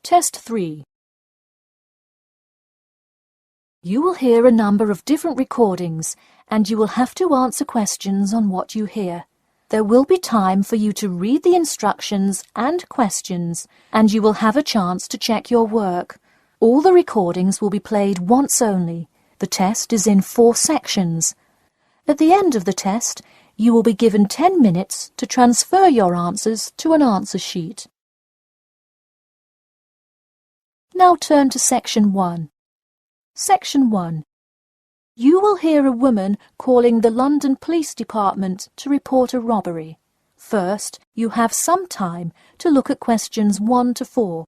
Test 3. You will hear a number of different recordings and you will have to answer questions on what you hear. There will be time for you to read the instructions and questions and you will have a chance to check your work. All the recordings will be played once only. The test is in 4 sections. At the end of the test, you will be given 10 minutes to transfer your answers to an answer sheet. Now turn to Section 1. Section 1. You will hear a woman calling the London Police Department to report a robbery. First, you have some time to look at questions 1 to 4.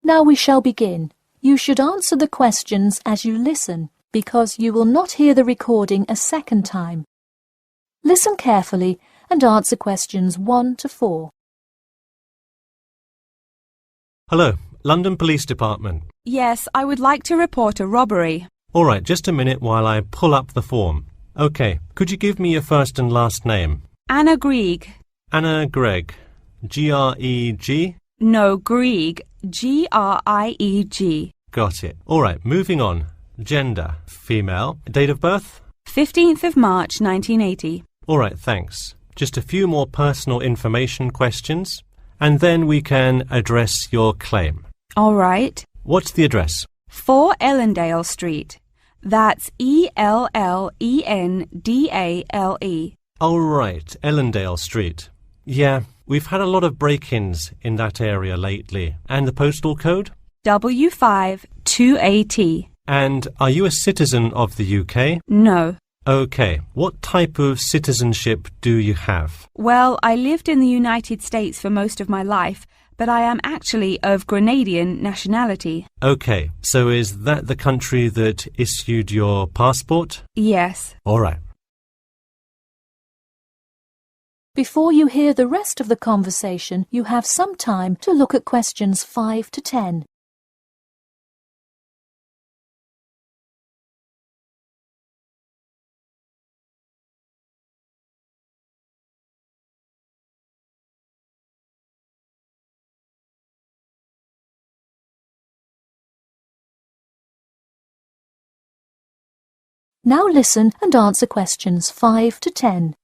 Now we shall begin. You should answer the questions as you listen, because you will not hear the recording a second time. Listen carefully and answer questions 1 to 4. Hello, London Police Department. Yes, I would like to report a robbery. All right, just a minute while I pull up the form. OK, could you give me your first and last name? Anna Grieg. Anna Gregg. G-R-E-G? No, Grieg. G-R-I-E-G. Got it. All right, moving on. Gender, female. Date of birth? 15th of March, 1980. All right, thanks. Just a few more personal information questions, and then we can address your claim. All right. What's the address? 4 Ellendale Street. That's E-L-L-E-N-D-A-L-E. Oh, right, Ellendale Street. Yeah, we've had a lot of break-ins in that area lately. And the postal code? W5 2AT. And are you a citizen of the UK? No. OK. What type of citizenship do you have? Well, I lived in the United States for most of my life, but I am actually of Grenadian nationality. OK. So is that the country that issued your passport? Yes. All right. Before you hear the rest of the conversation, you have some time to look at questions 5 to 10. Now listen and answer questions 5 to 10.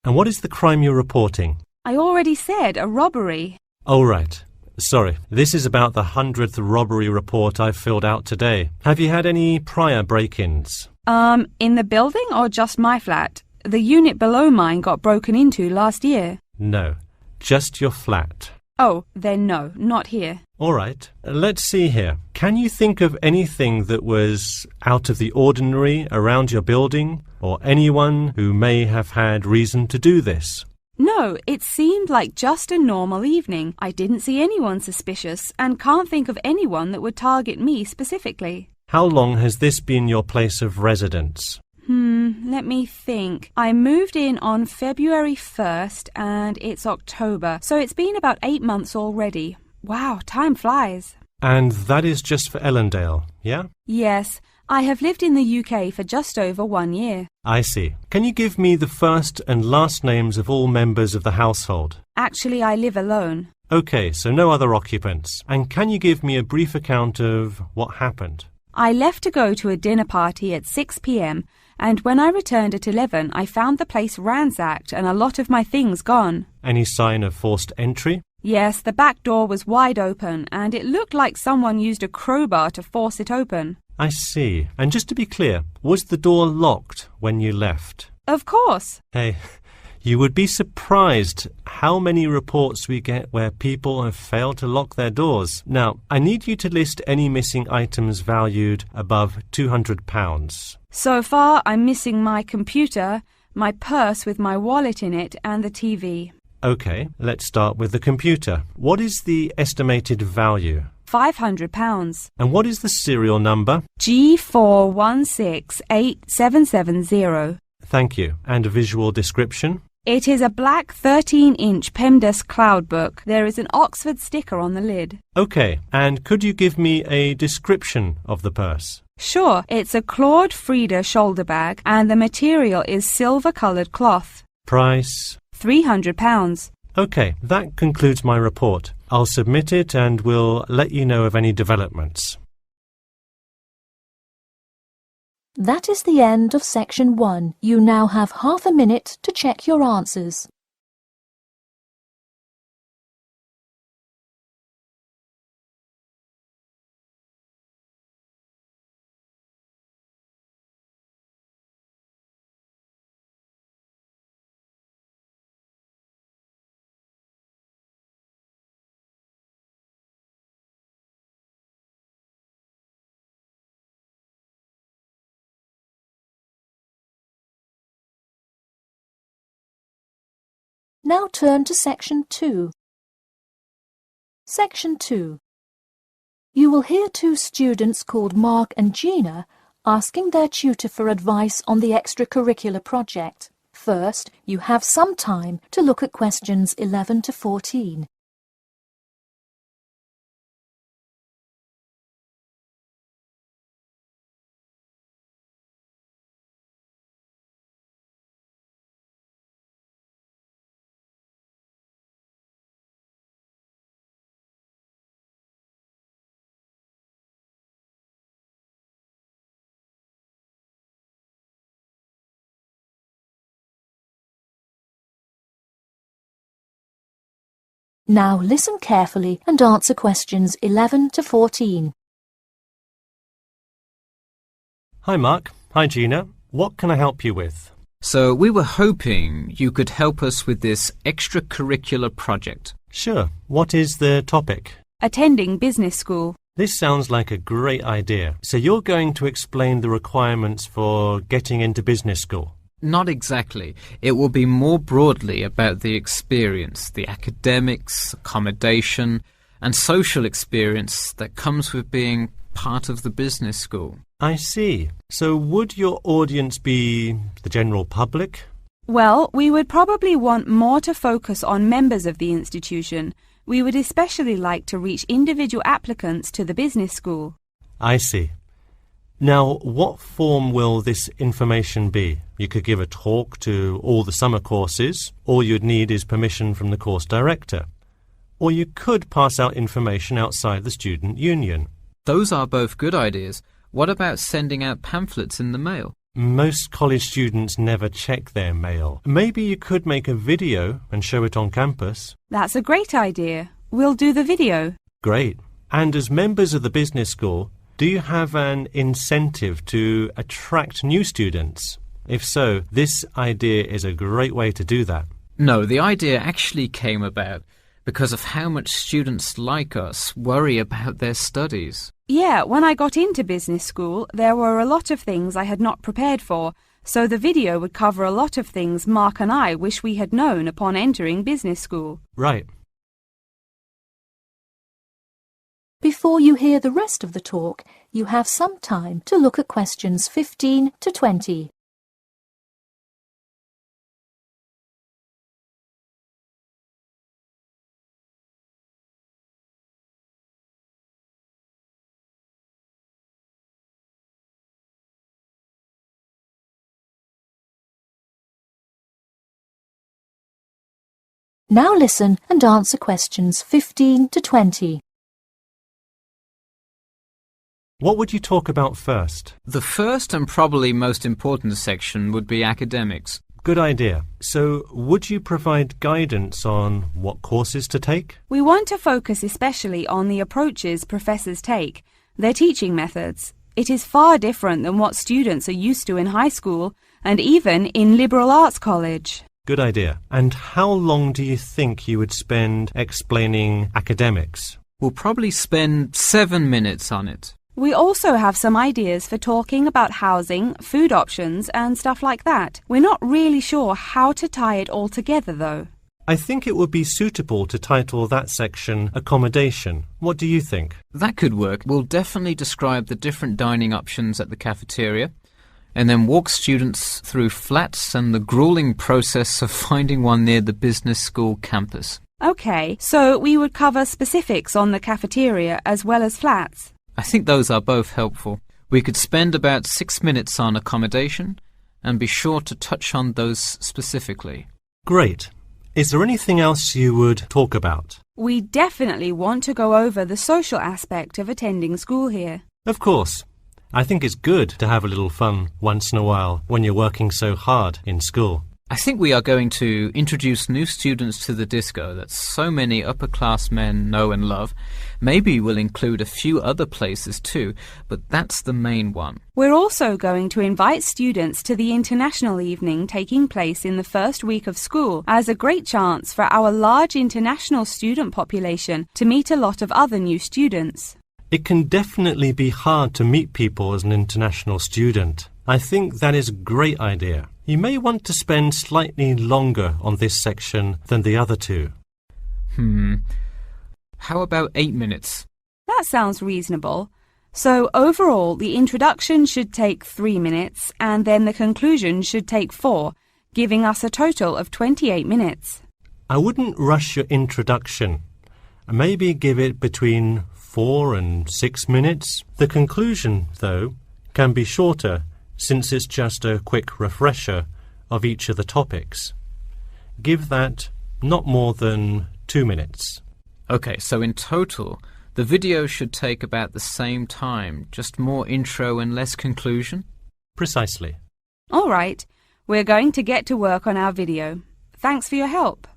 And what is the crime you're reporting? I already said a robbery. Oh, right. Sorry. This is about the 100th robbery report I've filled out today. Have you had any prior break-ins? In the building or just my flat? The unit below mine got broken into last year. No. Just your flat. Oh, then no, not here. All right. Let's see here. Can you think of anything that was out of the ordinary around your building, or anyone who may have had reason to do this? No, it seemed like just a normal evening. I didn't see anyone suspicious and can't think of anyone that would target me specifically. How long has this been your place of residence? Let me think. I moved in on February 1st and it's October, so it's been about 8 months already. Wow, time flies. And that is just for Ellendale, yeah? Yes, I have lived in the UK for just over 1 year. I see. Can you give me the first and last names of all members of the household? Actually, I live alone. OK, so no other occupants. And can you give me a brief account of what happened? I left to go to a dinner party at 6 p.m. and when I returned at 11, I found the place ransacked and a lot of my things gone. Any sign of forced entry? Yes, the back door was wide open and it looked like someone used a crowbar to force it open. I see. And just to be clear, was the door locked when you left? Of course. Hey, you would be surprised how many reports we get where people have failed to lock their doors. Now, I need you to list any missing items valued above £200. So far, I'm missing my computer, my purse with my wallet in it, and the TV. OK, let's start with the computer. What is the estimated value? £500. And what is the serial number? G41687770. Thank you. And a visual description? It is a black 13-inch PEMDAS cloud book. There is an Oxford sticker on the lid. OK, and could you give me a description of the purse? Sure, it's a Claude Frieda shoulder bag and the material is silver-coloured cloth. Price? £300. OK, that concludes my report. I'll submit it and we'll let you know of any developments. That is the end of section 1. You now have half a minute to check your answers. Now turn to section 2. Section 2. You will hear two students called Mark and Gina asking their tutor for advice on the extracurricular project. First, you have some time to look at questions 11 to 14. Now listen carefully and answer questions 11 to 14. Hi Mark. Hi Gina. What can I help you with? So we were hoping you could help us with this extracurricular project. Sure. What is the topic? Attending business school. This sounds like a great idea. So you're going to explain the requirements for getting into business school? Not exactly. It will be more broadly about the experience, the academics, accommodation, and social experience that comes with being part of the business school. I see. So would your audience be the general public? Well, we would probably want more to focus on members of the institution. We would especially like to reach individual applicants to the business school. I see. Now, what form will this information be? You could give a talk to all the summer courses. All you'd need is permission from the course director. Or you could pass out information outside the student union. Those are both good ideas. What about sending out pamphlets in the mail? Most college students never check their mail. Maybe you could make a video and show it on campus. That's a great idea. We'll do the video. Great. And as members of the business school, do you have an incentive to attract new students? If so, this idea is a great way to do that. No, the idea actually came about because of how much students like us worry about their studies. Yeah, when I got into business school, there were a lot of things I had not prepared for, so the video would cover a lot of things Mark and I wish we had known upon entering business school. Right. Before you hear the rest of the talk, you have some time to look at questions 15 to 20. Now listen and answer questions 15 to 20. What would you talk about first? The first and probably most important section would be academics. Good idea. So, would you provide guidance on what courses to take? We want to focus especially on the approaches professors take, their teaching methods. It is far different than what students are used to in high school and even in liberal arts college. Good idea. And how long do you think you would spend explaining academics? We'll probably spend 7 minutes on it. We also have some ideas for talking about housing, food options and stuff like that. We're not really sure how to tie it all together though. I think it would be suitable to title that section Accommodation. What do you think? That could work. We'll definitely describe the different dining options at the cafeteria. and then walk students through flats and the grueling process of finding one near the business school campus. Okay, so we would cover specifics on the cafeteria as well as flats. I think those are both helpful. We could spend about 6 minutes on accommodation and be sure to touch on those specifically. Great. Is there anything else you would talk about? We definitely want to go over the social aspect of attending school here. Of course. I think it's good to have a little fun once in a while when you're working so hard in school. I think we are going to introduce new students to the disco that so many upper-class men know and love. Maybe we'll include a few other places too, but that's the main one. We're also going to invite students to the international evening taking place in the first week of school as a great chance for our large international student population to meet a lot of other new students. It can definitely be hard to meet people as an international student. I think that is a great idea. You may want to spend slightly longer on this section than the other two. How about 8 minutes? That sounds reasonable. So overall, the introduction should take 3 minutes and then the conclusion should take 4, giving us a total of 28 minutes. I wouldn't rush your introduction. Maybe give it between 4 and 6 minutes. The conclusion, though, can be shorter since it's just a quick refresher of each of the topics. Give that not more than 2 minutes. Okay, so in total, the video should take about the same time, just more intro and less conclusion? Precisely. All right, we're going to get to work on our video. Thanks for your help.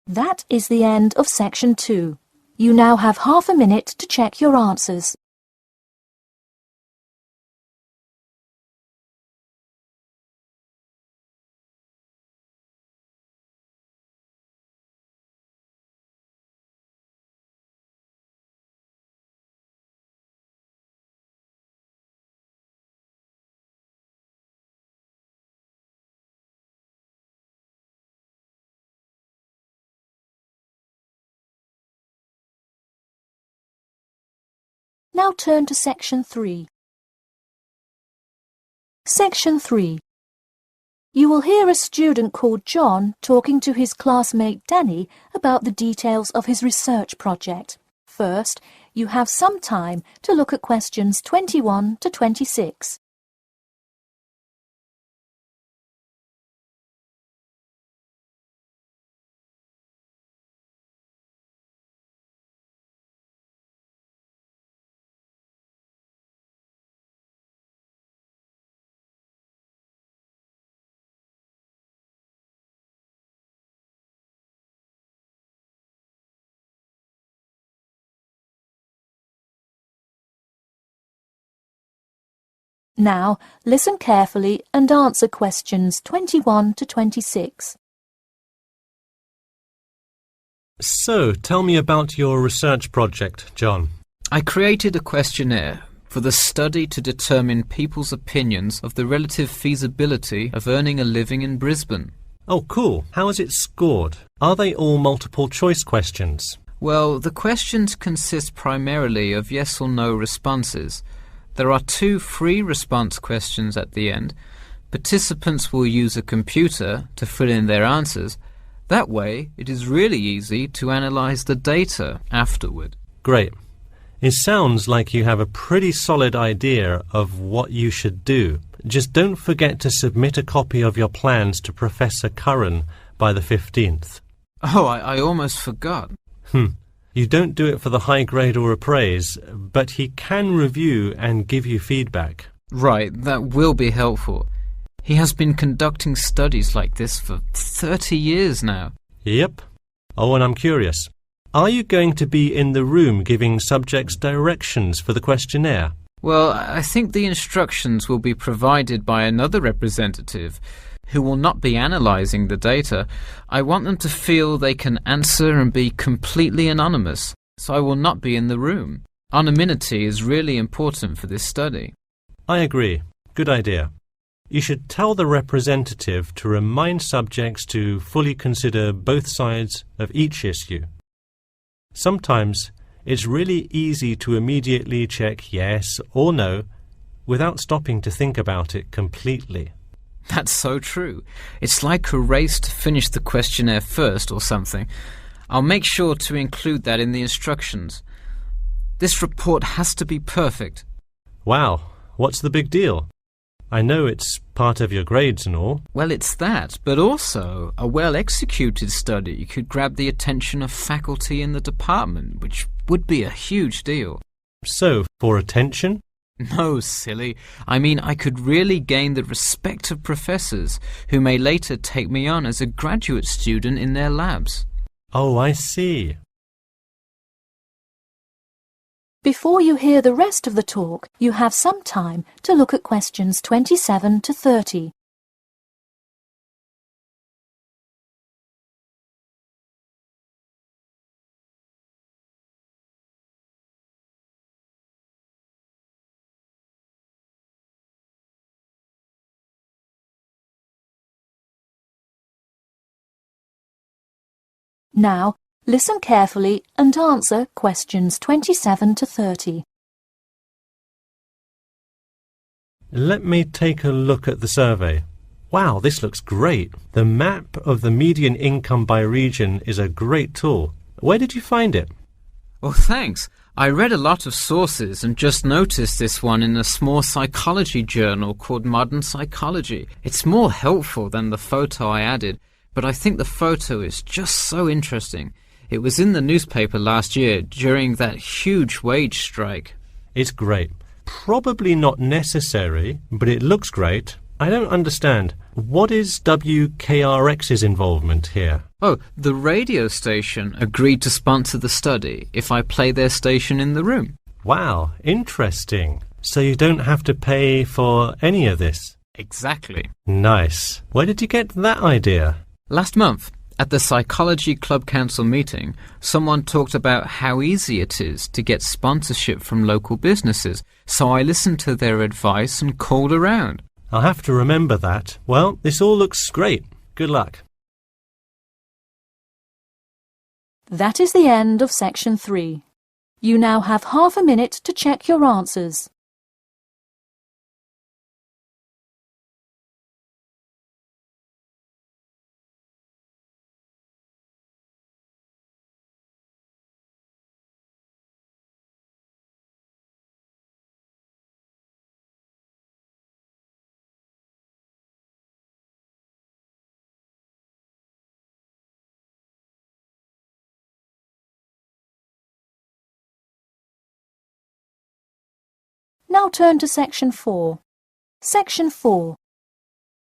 That is the end of section 2. You now have half a minute to check your answers. Now turn to section 3. Section 3. You will hear a student called John talking to his classmate Danny about the details of his research project. First, you have some time to look at questions 21 to 26. Now, listen carefully and answer questions 21 to 26. So, tell me about your research project, John. I created a questionnaire for the study to determine people's opinions of the relative feasibility of earning a living in Brisbane. Oh, cool. How is it scored? Are they all multiple choice questions? Well, the questions consist primarily of yes or no responses. There are 2 free response questions at the end. Participants will use a computer to fill in their answers. That way, it is really easy to analyze the data afterward. Great. It sounds like you have a pretty solid idea of what you should do. Just don't forget to submit a copy of your plans to Professor Curran by the 15th. Oh, I almost forgot. You don't do it for the high grade or a praise, but he can review and give you feedback. Right, that will be helpful. He has been conducting studies like this for 30 years now. Yep. Oh, and I'm curious. Are you going to be in the room giving subjects directions for the questionnaire? Well, I think the instructions will be provided by another representative who will not be analysing the data. I want them to feel they can answer and be completely anonymous, so I will not be in the room. Anonymity is really important for this study. I agree. Good idea. You should tell the representative to remind subjects to fully consider both sides of each issue. Sometimes it's really easy to immediately check yes or no without stopping to think about it completely. That's so true. It's like a race to finish the questionnaire first or something. I'll make sure to include that in the instructions. This report has to be perfect. Wow, what's the big deal? I know it's part of your grades and all. Well, it's that, but also a well-executed study could grab the attention of faculty in the department, which would be a huge deal. So, for attention? No, silly. I mean, I could really gain the respect of professors who may later take me on as a graduate student in their labs. Oh, I see. Before you hear the rest of the talk, you have some time to look at questions 27 to 30. Now, listen carefully and answer questions 27 to 30. Let me take a look at the survey. Wow, this looks great. The map of the median income by region is a great tool. Where did you find it? Oh, thanks. I read a lot of sources and just noticed this one in a small psychology journal called Modern Psychology. It's more helpful than the photo I added, but I think the photo is just so interesting. It was in the newspaper last year during that huge wage strike. It's great. Probably not necessary, but it looks great. I don't understand. What is WKRX's involvement here? Oh, the radio station agreed to sponsor the study if I play their station in the room. Wow, interesting. So you don't have to pay for any of this? Exactly. Nice. Where did you get that idea? Last month, at the Psychology Club Council meeting, someone talked about how easy it is to get sponsorship from local businesses, so I listened to their advice and called around. I'll have to remember that. Well, this all looks great. Good luck. That is the end of section 3. You now have half a minute to check your answers. Now turn to section 4. Section 4.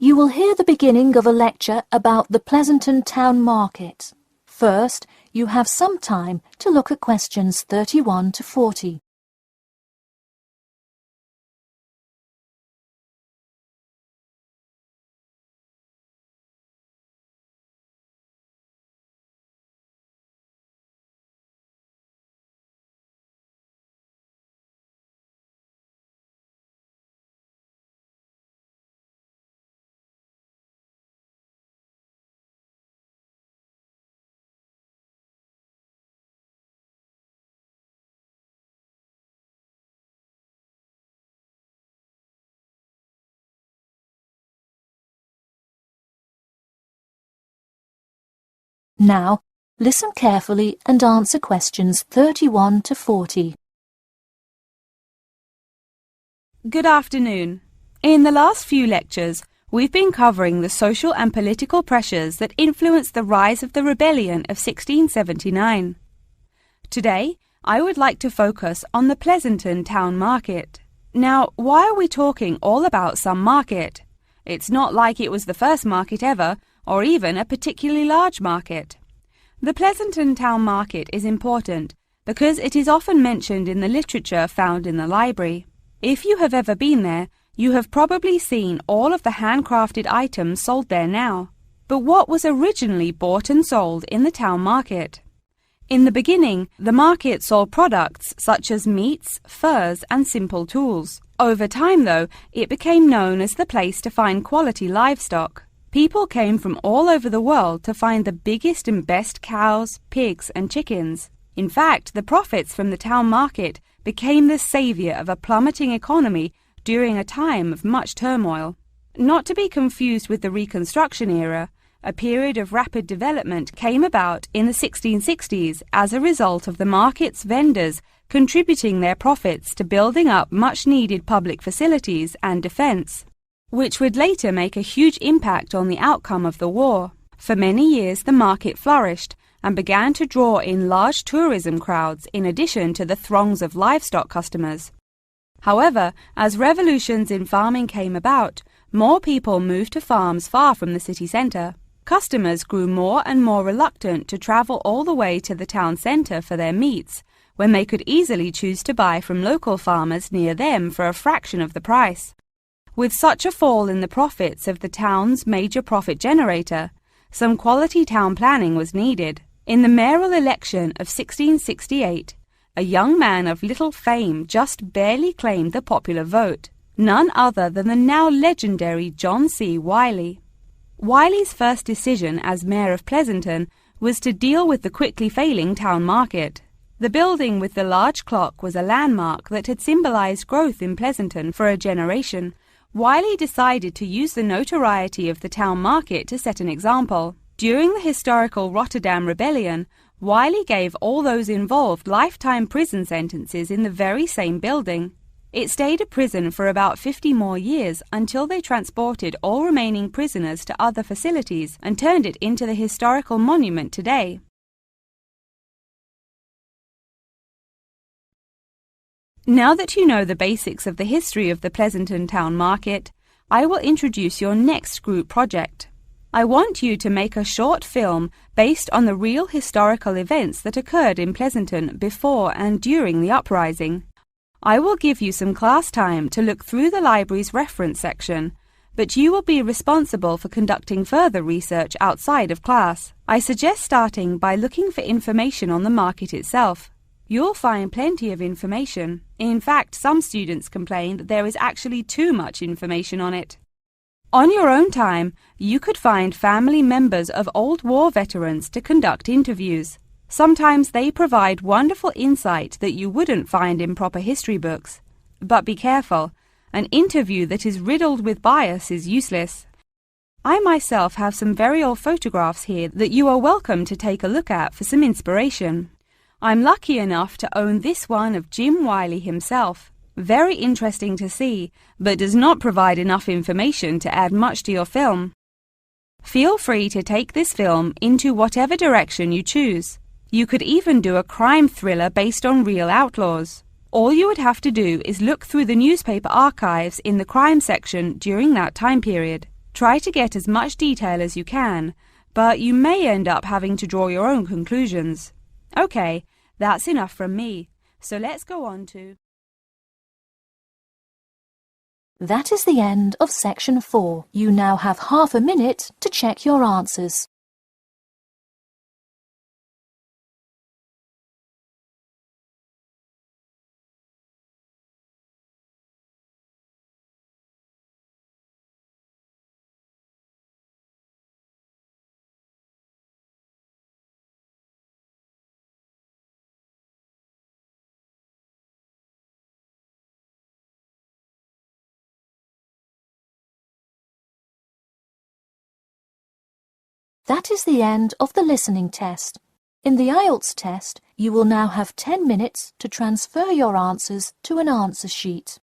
You will hear the beginning of a lecture about the Pleasanton Town Market. First, you have some time to look at questions 31 to 40. Now, listen carefully and answer questions 31 to 40. Good afternoon. In the last few lectures, we've been covering the social and political pressures that influenced the rise of the rebellion of 1679. Today, I would like to focus on the Pleasanton Town Market. Now, why are we talking all about some market? It's not like it was the first market ever, or even a particularly large market. The Pleasanton Town Market is important because it is often mentioned in the literature found in the library. If you have ever been there, you have probably seen all of the handcrafted items sold there now. But what was originally bought and sold in the town market? In the beginning, the market sold products such as meats, furs, and simple tools. Over time, though, it became known as the place to find quality livestock. People came from all over the world to find the biggest and best cows, pigs, and chickens. In fact, the profits from the town market became the savior of a plummeting economy during a time of much turmoil. Not to be confused with the Reconstruction era, a period of rapid development came about in the 1660s as a result of the market's vendors contributing their profits to building up much-needed public facilities and defense, which would later make a huge impact on the outcome of the war. For many years the market flourished and began to draw in large tourism crowds in addition to the throngs of livestock customers. However, as revolutions in farming came about, more people moved to farms far from the city centre. Customers grew more and more reluctant to travel all the way to the town centre for their meats, when they could easily choose to buy from local farmers near them for a fraction of the price. With such a fall in the profits of the town's major profit generator, some quality town planning was needed. In the mayoral election of 1668, a young man of little fame just barely claimed the popular vote, none other than the now legendary John C. Wiley. Wiley's first decision as mayor of Pleasanton was to deal with the quickly failing town market. The building with the large clock was a landmark that had symbolized growth in Pleasanton for a generation. Wiley decided to use the notoriety of the town market to set an example. During the historical Rotterdam Rebellion, Wiley gave all those involved lifetime prison sentences in the very same building. It stayed a prison for about 50 more years until they transported all remaining prisoners to other facilities and turned it into the historical monument today. Now that you know the basics of the history of the Pleasanton Town Market, I will introduce your next group project. I want you to make a short film based on the real historical events that occurred in Pleasanton before and during the uprising. I will give you some class time to look through the library's reference section, but you will be responsible for conducting further research outside of class. I suggest starting by looking for information on the market itself. You'll find plenty of information. In fact, some students complain that there is actually too much information on it. On your own time, you could find family members of old war veterans to conduct interviews. Sometimes they provide wonderful insight that you wouldn't find in proper history books. But be careful, an interview that is riddled with bias is useless. I myself have some very old photographs here that you are welcome to take a look at for some inspiration. I'm lucky enough to own this one of Jim Wiley himself. Very interesting to see, but does not provide enough information to add much to your film. Feel free to take this film into whatever direction you choose. You could even do a crime thriller based on real outlaws. All you would have to do is look through the newspaper archives in the crime section during that time period. Try to get as much detail as you can, but you may end up having to draw your own conclusions. Okay, that's enough from me, so let's go on to... That is the end of section 4. You now have half a minute to check your answers. That is the end of the listening test. In the IELTS test, you will now have 10 minutes to transfer your answers to an answer sheet.